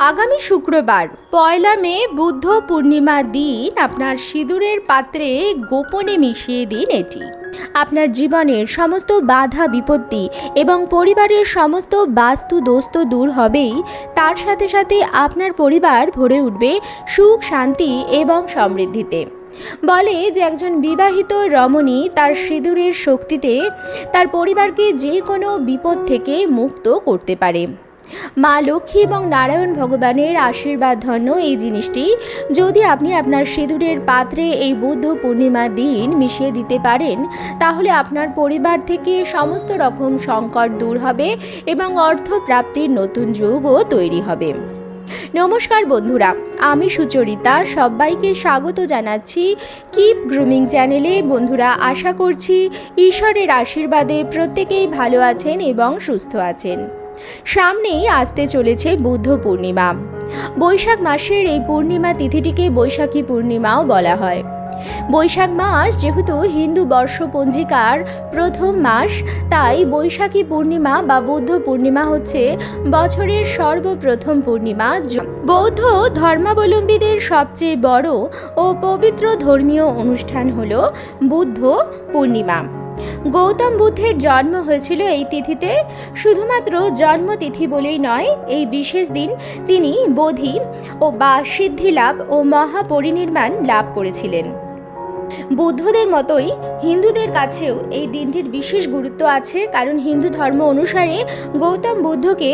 আগামী শুক্রবার ১লা মে বুদ্ধ পূর্ণিমা দিন আপনার সিঁদুরের পাত্রে গোপনে মিশিয়ে দিন এটি। আপনার জীবনের সমস্ত বাধা বিপত্তি এবং পরিবারের সমস্ত বাস্তু দোষ তো দূর হবেই, তার সাথে সাথে আপনার পরিবার ভরে উঠবে সুখ শান্তি এবং সমৃদ্ধিতে। বলে যে একজন বিবাহিত রমণী তার সিঁদুরের শক্তিতে তার পরিবারকে যে কোনো বিপদ থেকে মুক্ত করতে পারে। মা লক্ষ্মী এবং নারায়ণ ভগবানের আশীর্বাদ ধন্য এই জিনিসটি যদি আপনি আপনার সিঁদুরের পাত্রে এই বুদ্ধ পূর্ণিমা দিন মিশিয়ে দিতে পারেন, তাহলে আপনার পরিবার থেকে সমস্ত রকম সংকট দূর হবে এবং অর্থ প্রাপ্তির নতুন যুগও তৈরি হবে। নমস্কার বন্ধুরা, আমি সুচরিতা সবাইকে স্বাগত জানাচ্ছি কিপ গ্রুমিং চ্যানেলে। বন্ধুরা, আশা করছি ঈশ্বরের আশীর্বাদে প্রত্যেকেই ভালো আছেন এবং সুস্থ আছেন। সামনেই আসতে চলেছে বুদ্ধ পূর্ণিমা। বৈশাখ মাসের এই পূর্ণিমা তিথিটিকে বৈশাখী পূর্ণিমাও বলা হয়। বৈশাখ মাস যেহেতু হিন্দু বর্ষ পঞ্জিকার প্রথম মাস, তাই বৈশাখী পূর্ণিমা বা বুদ্ধ পূর্ণিমা হচ্ছে বছরের সর্বপ্রথম পূর্ণিমা। বৌদ্ধ ধর্মাবলম্বীদের সবচেয়ে বড় ও পবিত্র ধর্মীয় অনুষ্ঠান হল বুদ্ধ পূর্ণিমা। গৌতম বুদ্ধের জন্ম হয়েছিল এই তিথিতে। শুধুমাত্র জন্মতিথি বলেই নয়, এই বিশেষ দিন তিনি বোধি ও বা সিদ্ধিলাভ ও মহাপরিনির্বাণ লাভ করেছিলেন। বুদ্ধদের মতোই হিন্দুদের কাছেও এই দিনটির বিশেষ গুরুত্ব আছে, কারণ হিন্দু ধর্ম অনুসারে গৌতম বুদ্ধকে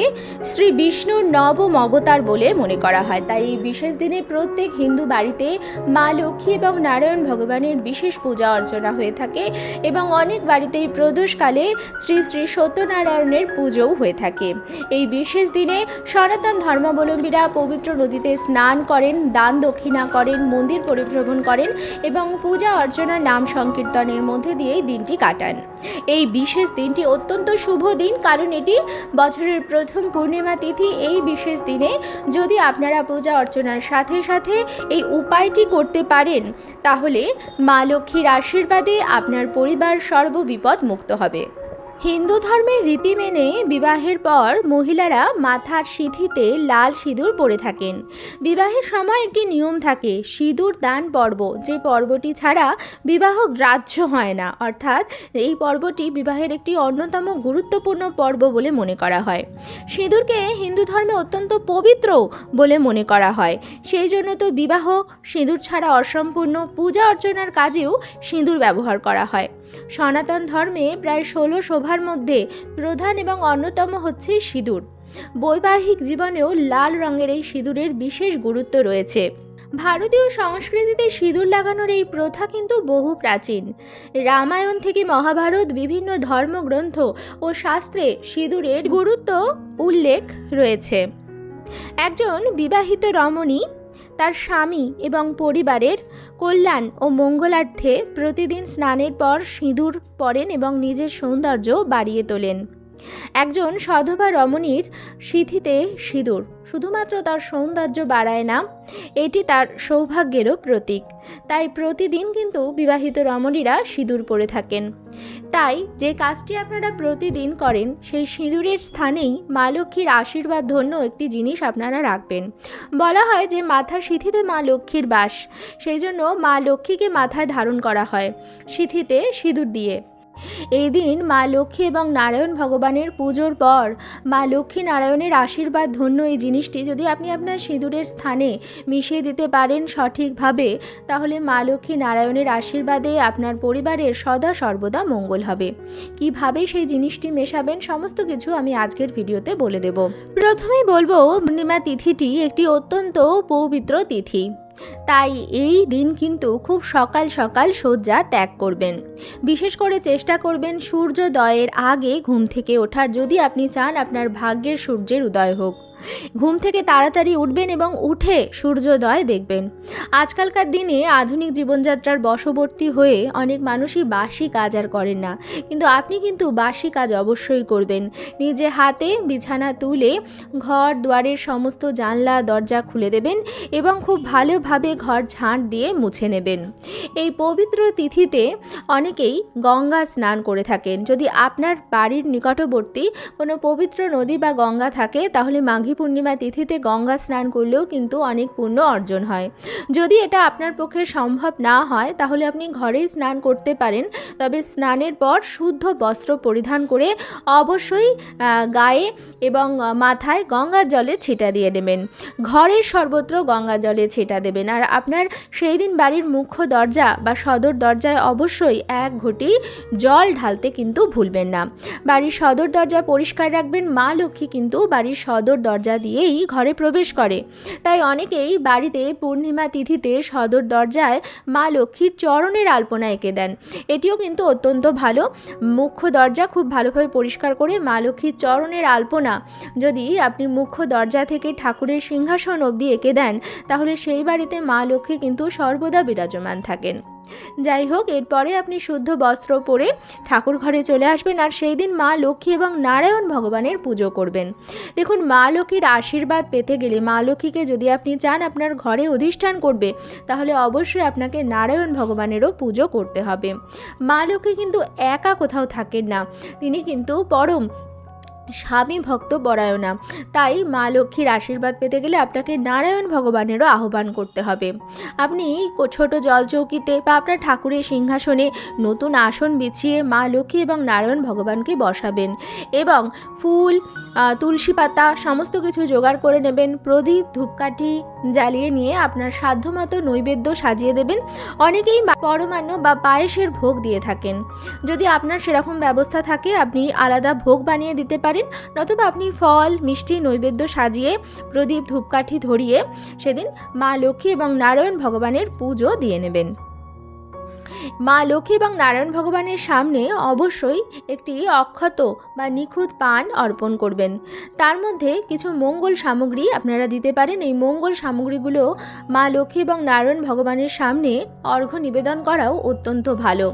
শ্রী বিষ্ণুর নবম অবতার বলে মনে করা হয়। তাই এই বিশেষ দিনে প্রত্যেক হিন্দু বাড়িতে মা লক্ষ্মী এবং নারায়ণ ভগবানের বিশেষ পূজা অর্চনা হয়ে থাকে এবং অনেক বাড়িতেই প্রদোষকালে শ্রী শ্রী সত্যনারায়ণের পুজোও হয়ে থাকে। এই বিশেষ দিনে সনাতন ধর্মাবলম্বীরা পবিত্র নদীতে স্নান করেন, দান দক্ষিণা করেন, মন্দির পরিভ্রমণ করেন এবং পূজা অর্চনা নাম সংকীর্তনের মধ্যে দিয়েই দিনটি কাটান। এই বিশেষ দিনটি অত্যন্ত শুভ দিন, কারণ এটি বছরের প্রথম পূর্ণিমা তিথি। এই বিশেষ দিনে যদি আপনারা পূজা অর্চনার সাথে সাথে এই উপায়টি করতে পারেন, তাহলে মা লক্ষ্মীর আশীর্বাদে আপনার পরিবার সর্ববিপদ মুক্ত হবে। হিন্দু ধর্মের রীতি মেনে বিবাহের পর মহিলারা মাথার সিঁথিতে লাল সিঁদুর পরে থাকেন। বিবাহের সময় একটি নিয়ম থাকে, সিঁদুর দান পর্ব, যে পর্বটি ছাড়া বিবাহ গ্রাহ্য হয় না। অর্থাৎ এই পর্বটি বিবাহের একটি অন্যতম গুরুত্বপূর্ণ পর্ব বলে মনে করা হয়। সিঁদুরকে হিন্দু ধর্মে অত্যন্ত পবিত্র বলে মনে করা হয়। সেই জন্য তো বিবাহ সিঁদুর ছাড়া অসম্পূর্ণ। পূজা অর্চনার কাজেও সিঁদুর ব্যবহার করা হয়। সনাতন ধর্মে প্রায় 16 শোভার মধ্যে প্রধান এবং অন্যতম হচ্ছে সিঁদুর। বৈবাহিক জীবনেও লাল রঙের এই সিঁদুরের বিশেষ গুরুত্ব রয়েছে। ভারতীয় সংস্কৃতিতে সিঁদুর লাগানোর এই প্রথা কিন্তু বহু প্রাচীন। রামায়ণ থেকে মহাভারত, বিভিন্ন ধর্মগ্রন্থ ও শাস্ত্রে সিঁদুরের গুরুত্ব উল্লেখ রয়েছে। একজন বিবাহিত রমণী তার স্বামী এবং পরিবারের কল্যাণ ও মঙ্গলার্থে প্রতিদিন স্নানের পর সিঁদুর পরেন এবং নিজের সৌন্দর্য বাড়িয়ে তোলেন। একজন সধবা রমণীর সিঁথিতে সিঁদুর শুধুমাত্র তার সৌন্দর্য বাড়ায় না, এটি তার সৌভাগ্যেরও প্রতীক। তাই প্রতিদিন কিন্তু বিবাহিত রমণীরা সিঁদুর পরে থাকেন। তাই যে কাজটি আপনারা প্রতিদিন করেন, সেই সিঁদুরের স্থানেই মা লক্ষ্মীর আশীর্বাদ ধন্য একটি জিনিস আপনারা রাখবেন। বলা হয় যে মাথার সিঁথিতে মা লক্ষ্মীর বাস, সেই জন্য মা লক্ষ্মীকে মাথায় ধারণ করা হয় সিঁথিতে সিঁদুর দিয়ে। এই দিন মা লক্ষ্মী এবং নারায়ণ ভগবানের পুজোর পর মা লক্ষ্মী নারায়ণের আশীর্বাদ ধন্য এই জিনিসটি যদি আপনি আপনার সিঁদুরের স্থানে মিশিয়ে দিতে পারেন সঠিকভাবে, তাহলে মা লক্ষ্মী নারায়ণের আশীর্বাদে আপনার পরিবারের সদা সর্বদা মঙ্গল হবে। কিভাবে সেই জিনিসটি মেশাবেন সমস্ত কিছু আমি আজকের ভিডিওতে বলে দেব। প্রথমেই বলবো, পূর্ণিমা তিথিটি একটি অত্যন্ত পবিত্র তিথি। তাই এই দিন কিন্তু খুব সকাল সকাল শয্যা ত্যাগ করবেন। বিশেষ করে চেষ্টা করবেন সূর্যোদয়ের আগে ঘুম থেকে ওঠার, যদি আপনি চান আপনার ভাগ্যের সূর্যের উদয় হোক। ঘুম থেকে তাড়াতাড়ি উঠবেন এবং উঠে সূর্যোদয় দেখবেন। আজকালকার দিনে আধুনিক জীবনযাত্রার বশবর্তী হয়ে অনেক মানুষই বাসি কাজ আর করেন না, কিন্তু আপনি কিন্তু বাসি কাজ অবশ্যই করবেন। নিজে হাতে বিছানা তুলে ঘর দুয়ারের সমস্ত জানলা দরজা খুলে দেবেন এবং খুব ভালোভাবে ঘর ঝাঁট দিয়ে মুছে নেবেন। এই পবিত্র তিথিতে অনেকেই গঙ্গা স্নান করে থাকেন। যদি আপনার বাড়ির নিকটবর্তী কোনো পবিত্র নদী বা গঙ্গা থাকে, তাহলে মাঘী পূর্ণিমা তিথিতে গঙ্গা স্নান করলেও কিন্তু অনেক পুণ্য অর্জন হয়। যদি এটা আপনার পক্ষে সম্ভব না হয় তাহলে আপনি ঘরেই স্নান করতে পারেন, তবে স্নানের পর শুদ্ধ বস্ত্র পরিধান করে অবশ্যই গায়ে এবং মাথায় গঙ্গার জলে ছিটা দিয়ে নেবেন। ঘরের সর্বত্র গঙ্গা জলে ছিটা দেবেন। আর আপনার সেই দিন বাড়ির মুখ্য দরজা বা সদর দরজায় অবশ্যই 1 ঘটি জল ঢালতে কিন্তু ভুলবেন না। বাড়ির সদর দরজা পরিষ্কার রাখবেন। মা লক্ষ্মী কিন্তু বাড়ির সদর দরজা দিয়েই ঘরে প্রবেশ করে, তাই অনেকেই বাড়িতে পূর্ণিমা তিথিতে সদর দরজায় মা লক্ষ্মীর চরণের আলপনা এঁকে দেন। এটিও কিন্তু অত্যন্ত ভালো। মুখ্য দরজা খুব ভালোভাবে পরিষ্কার করে মা লক্ষ্মীর চরণের আলপনা যদি আপনি মুখ্য দরজা থেকে ঠাকুরের সিংহাসন অবধি এঁকে দেন, তাহলে সেই বাড়িতে মা লক্ষ্মী কিন্তু সর্বদা বিরাজমান থাকেন। যাই হোক, এরপরে আপনি শুদ্ধ বস্ত্র পরে ঠাকুর ঘরে চলে আসবেন আর সেই দিন মা লক্ষ্মী এবং নারায়ণ ভগবানের পুজো করবেন। দেখুন, মা লক্ষ্মীর আশীর্বাদ পেতে গেলে, মা লক্ষ্মীকে যদি আপনি চান আপনার ঘরে অধিষ্ঠান করবে, তাহলে অবশ্যই আপনাকে নারায়ণ ভগবানেরও পুজো করতে হবে। মা লক্ষ্মী কিন্তু একা কোথাও থাকেন না, তিনি কিন্তু পরম স্বামী ভক্ত পরায়ণা। তাই মা লক্ষ্মীর আশীর্বাদ পেতে গেলে আপনাকে নারায়ণ ভগবানেরও আহ্বান করতে হবে। আপনি ছোট জলচৌকিতে বা আপনার ঠাকুরের সিংহাসনে নতুন আসন বিছিয়ে মা লক্ষ্মী এবং নারায়ণ ভগবানকে বসাবেন এবং ফুল, তুলসী পাতা সমস্ত কিছু জোগাড় করে নেবেন। প্রদীপ, ধূপকাঠি জ্বালিয়ে নিয়ে আপনার সাধ্যমতো নৈবেদ্য সাজিয়ে দেবেন। অনেকেই পরমান্ন বা পায়েসের ভোগ দিয়ে থাকেন। যদি আপনার সেরকম ব্যবস্থা থাকে আপনি আলাদা ভোগ বানিয়ে দিতে পারেন, নতুবা আপনি ফল, মিষ্টি নৈবেদ্য সাজিয়ে প্রদীপ, ধূপকাঠি ধরিয়ে সেদিন মা লক্ষ্মী এবং নারায়ণ ভগবানের পুজো দিয়ে নেবেন। মা লক্ষ্মী এবং নারায়ণ ভগবানের সামনে অবশ্যই একটি অক্ষত বা নিখুঁত পান অর্পণ করবেন। তার মধ্যে কিছু মঙ্গল সামগ্রী আপনারা দিতে পারেন। এই মঙ্গল সামগ্রীগুলো মা লক্ষ্মী এবং নারায়ণ ভগবানের সামনে অর্ঘ্য নিবেদন করাও অত্যন্ত ভালো।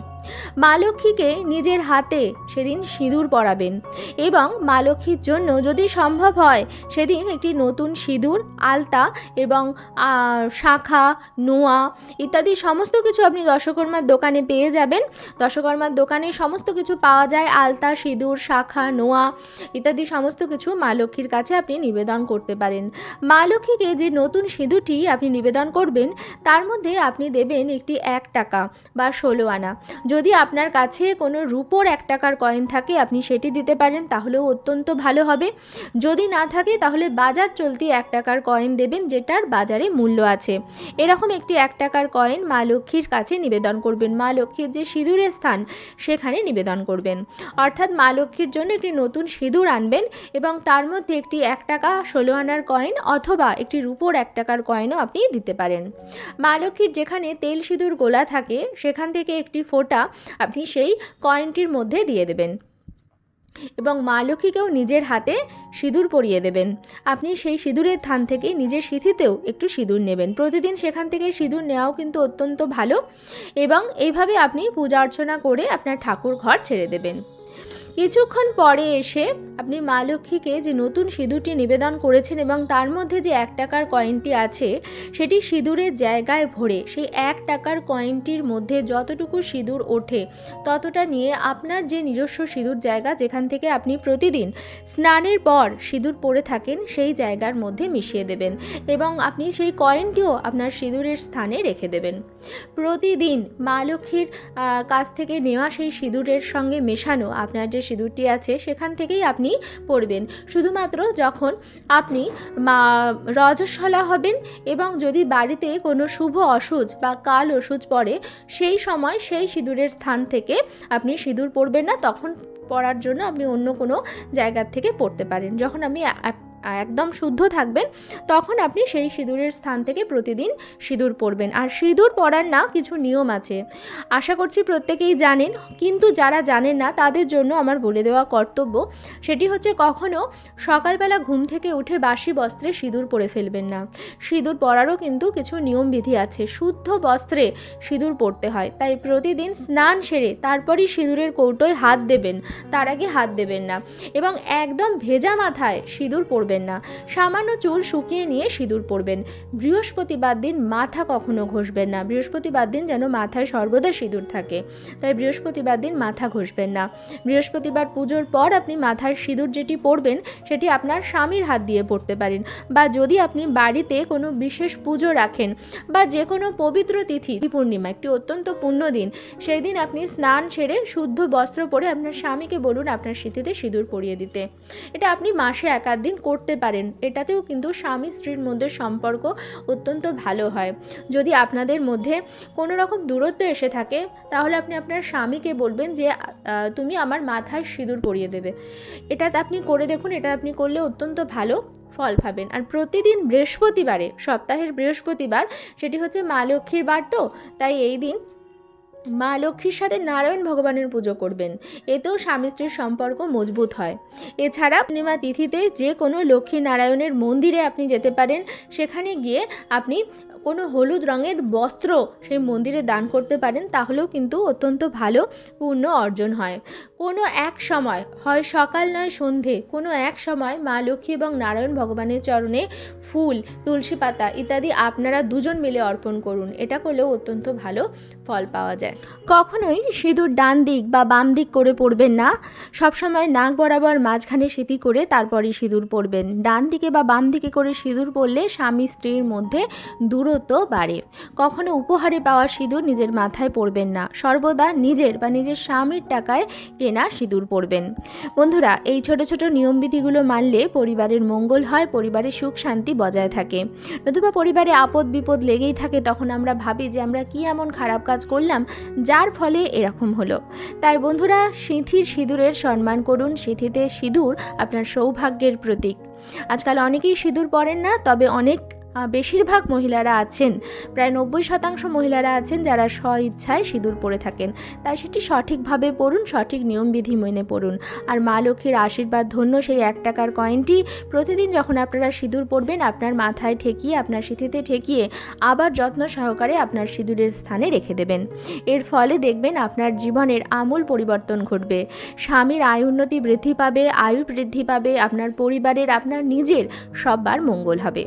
মা লক্ষ্মীকে নিজের হাতে সেদিন সিঁদুর পরাবেন এবং মা লক্ষ্মীর জন্য যদি সম্ভব হয় সেদিন একটি নতুন সিঁদুর, আলতা এবং শাঁখা, নোয়া ইত্যাদি সমস্ত কিছু আপনি দশকর্মার দোকানে পেয়ে যাবেন। দশকর্মার দোকানে সমস্ত কিছু পাওয়া যায়। আলতা, সিঁদুর, শাঁখা, নোয়া ইত্যাদি সমস্ত কিছু মা লক্ষ্মীর কাছে আপনি নিবেদন করতে পারেন। মা লক্ষ্মীকে যে নতুন সিঁদুরটি আপনি নিবেদন করবেন তার মধ্যে আপনি দেবেন একটি 1 টাকা বা 16 আনা। যদি আপনার কাছে কোনো রূপোর 1 টাকার কয়েন থাকে আপনি সেটি দিতে পারেন, তাহলেও অত্যন্ত ভালো হবে। যদি না থাকে তাহলে বাজার চলতি 1 টাকার কয়েন দেবেন, যেটার বাজারে মূল্য আছে। এরকম একটি 1 টাকার কয়েন মা লক্ষ্মীর কাছে নিবেদন করবেন। মা লক্ষ্মীর যে সিঁদুরের স্থান সেখানে নিবেদন করবেন। অর্থাৎ মা লক্ষ্মীর জন্য একটি নতুন সিঁদুর আনবেন এবং তার মধ্যে একটি 1 টাকা 16 আনার কয়েন অথবা একটি রূপোর 1 টাকার কয়েনও আপনি দিতে পারেন। মা লক্ষ্মীর যেখানে তেল সিঁদুর গোলা থাকে সেখান থেকে একটি ফোঁটা আপনি সেই কয়েনটির মধ্যে দিয়ে দেবেন এবং মা লক্ষ্মীকেও নিজের হাতে সিঁদুর পরিয়ে দেবেন। আপনি সেই সিঁদুরের থান থেকে নিজের সিঁথিতেও একটু সিঁদুর নেবেন। প্রতিদিন সেখান থেকে সিঁদুর নেওয়াও কিন্তু অত্যন্ত ভালো এবং এইভাবে আপনি পূজা অর্চনা করে আপনার ঠাকুর ঘর ছেড়ে দেবেন। কিছুক্ষণ পরে এসে আপনি মা লক্ষ্মীকে যে নতুন সিঁদুরটি নিবেদন করেছেন এবং তার মধ্যে যে 1 টাকার কয়েনটি আছে সেটি সিঁদুরের জায়গায় ভরে সেই 1 টাকার কয়েনটির মধ্যে যতটুকু সিঁদুর ওঠে ততটা নিয়ে আপনার যে নিজস্ব সিঁদুর জায়গা যেখান থেকে আপনি প্রতিদিন স্নানের পর সিঁদুর পরে থাকেন সেই জায়গার মধ্যে মিশিয়ে দেবেন এবং আপনি সেই কয়েনটিও আপনার সিঁদুরের স্থানে রেখে দেবেন। প্রতিদিন মা লক্ষ্মীর কাছ থেকে নেওয়া সেই সিঁদুরের সঙ্গে মেশানো আপনার যে সিঁদুরটি আছে সেখান থেকেই আপনি পরবেন। শুধুমাত্র যখন আপনি রজস্বলা হবেন এবং যদি বাড়িতে কোনো শুভ অসুচ বা কাল অসুচ পড়ে সেই সময় সেই সিঁদুরের স্থান থেকে আপনি সিঁদুর পরবেন না, তখন পরার জন্য আপনি অন্য কোনো জায়গার থেকে পরতে পারেন। যখন আপনি একদম শুদ্ধ থাকবেন তখন আপনি সেই সিঁদুরের স্থান থেকে প্রতিদিন সিঁদুর পরবেন। আর সিঁদুর পরার না কিছু নিয়ম আছে, আশা করছি প্রত্যেকেই জানেন, কিন্তু যারা জানেন না তাদের জন্য আমার বলে দেওয়া কর্তব্য। সেটি হচ্ছে কখনো সকালবেলা ঘুম থেকে উঠে বাসি বস্ত্রে সিঁদুর পরে ফেলবেন না। সিঁদুর পরারও কিন্তু কিছু নিয়মবিধি আছে। শুদ্ধ বস্ত্রে সিঁদুর পরতে হয়, তাই প্রতিদিন স্নান সেরে তারপরই সিঁদুরের কৌটোয় হাত দেবেন, তার আগে হাত দেবেন না এবং একদম ভেজা মাথায় সিঁদুর পরবেন পরবেন না, সামান্য চুল শুকিয়ে নিয়ে সিঁদুর পরবেন। বৃহস্পতিবার দিন মাথা কখনো ঘষবেন না, বৃহস্পতিবার দিন যেন মাথায় সর্বদা সিঁদুর থাকে, তাই বৃহস্পতিবার দিন মাথা ঘষবেন না। বৃহস্পতিবার পুজোর পর আপনি মাথার সিঁদুর যেটি পরবেন সেটি আপনার স্বামীর হাত দিয়ে পরতে পারেন, বা যদি আপনি বাড়িতে কোনো বিশেষ পুজো রাখেন বা যে কোনো পবিত্র তিথি, পূর্ণিমা একটি অত্যন্ত পুণ্য দিন, সেই দিন আপনি স্নান সেরে শুদ্ধ বস্ত্র পরে আপনার স্বামীকে বলুন আপনার সিঁথিতে সিঁদুর পরিয়ে দিতে। এটা আপনি মাসে এক আধ দিন করতে পারেন, এটাতেও কিন্তু স্বামী স্ত্রীর মধ্যে সম্পর্ক অত্যন্ত ভালো হয়। যদি আপনাদের মধ্যে কোনো রকম দূরত্ব এসে থাকে তাহলে আপনি আপনার স্বামীকে বলবেন যে তুমি আমার মাথায় সিঁদুর পরিয়ে দেবে। এটা আপনি করে দেখুন, এটা আপনি করলে অত্যন্ত ভালো ফল পাবেন। আর প্রতিদিন বৃহস্পতিবারে, সপ্তাহের বৃহস্পতিবার, সেটি হচ্ছে মা লক্ষ্মীর বার, তো তাই এই দিন মা লক্ষ্মীর সাথে নারায়ণ ভগবানের পুজো করবেন, এতেও স্বামী স্ত্রীর সম্পর্ক মজবুত হয়। এছাড়া পূর্ণিমা তিথিতে যে কোনো লক্ষ্মী নারায়ণের মন্দিরে আপনি যেতে পারেন, সেখানে গিয়ে আপনি কোনো হলুদ রঙের বস্ত্র সেই মন্দিরে দান করতে পারেন, তাহলেও কিন্তু অত্যন্ত ভালো পুণ্য অর্জন হয়। কোনো এক সময়, হয় সকাল নয় সন্ধে, কোনো এক সময় মা লক্ষ্মী এবং নারায়ণ ভগবানের চরণে ফুল, তুলসী পাতা ইত্যাদি আপনারা দুজন মিলে অর্পণ করুন, এটা করলেও অত্যন্ত ভালো ফল পাওয়া যায়। কখনোই সিঁদুর ডান দিক বা বাম দিক করে পরবেন না, সবসময় নাক বরাবর মাঝখানে সিঁথি করে তারপরই সিঁদুর পরবেন। ডান দিকে বা বাম দিকে করে সিঁদুর পরলে স্বামী স্ত্রীর মধ্যে দূরত্ব বাড়ে। কখনো উপহারে পাওয়া সিঁদুর নিজের মাথায় পরবেন না, সর্বদা নিজের বা নিজের স্বামীর টাকায় কেনা সিঁদুর পরবেন। বন্ধুরা, এই ছোট ছোট নিয়মবিধিগুলো মানলে পরিবারের মঙ্গল হয়, পরিবারে সুখ শান্তি বজায় থাকে। নতুবা পরিবারে আপদ বিপদ লেগেই থাকে, তখন আমরা ভাবি যে আমরা কি এমন খারাপ কাজ করলাম যার ফলে এরকম হলো। তাই বন্ধুরা, সিঁথির সিঁদুরের সম্মান করুন। সিঁথিতে সিঁদুর আপনার সৌভাগ্যের প্রতীক। আজকাল অনেকেই সিঁদুর পরেন না, তবে বেশিরভাগ মহিলারা আছেন, প্রায় 90% মহিলারা আছেন যারা স্ব ইচ্ছায় সিঁদুর পরে থাকেন। তাই সেটি সঠিকভাবে পড়ুন, সঠিক নিয়মবিধি মেনে পড়ুন। আর মা লক্ষ্মীর আশীর্বাদ ধন্য সেই 1 টাকার কয়েনটি প্রতিদিন যখন আপনারা সিঁদুর পরবেন, আপনার মাথায় ঠেকিয়ে, আপনার সিঁথিতে ঠেকিয়ে আবার যত্ন সহকারে আপনার সিঁদুরের স্থানে রেখে দেবেন। এর ফলে দেখবেন আপনার জীবনের আমূল পরিবর্তন ঘটবে। স্বামীর আয় উন্নতি বৃদ্ধি পাবে, আয়ু বৃদ্ধি পাবে, আপনার পরিবারের, আপনার নিজের সববার মঙ্গল হবে।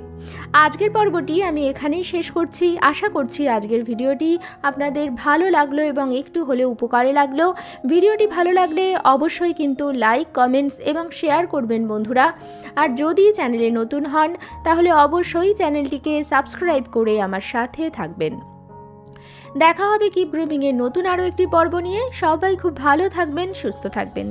আজকের পর্বটি আমি এখানেই শেষ করছি। আশা করছি আজকের ভিডিওটি আপনাদের ভালো লাগলো এবং একটু হলেও উপকারে লাগলো। ভিডিওটি ভালো লাগলে অবশ্যই কিন্তু লাইক, কমেন্টস এবং শেয়ার করবেন বন্ধুরা। আর যদি চ্যানেলে নতুন হন তাহলে অবশ্যই চ্যানেলটিকে সাবস্ক্রাইব করে আমার সাথে থাকবেন। দেখা হবে কিপ গ্রুমিংয়ের নতুন আরও একটি পর্ব নিয়ে। সবাই খুব ভালো থাকবেন, সুস্থ থাকবেন।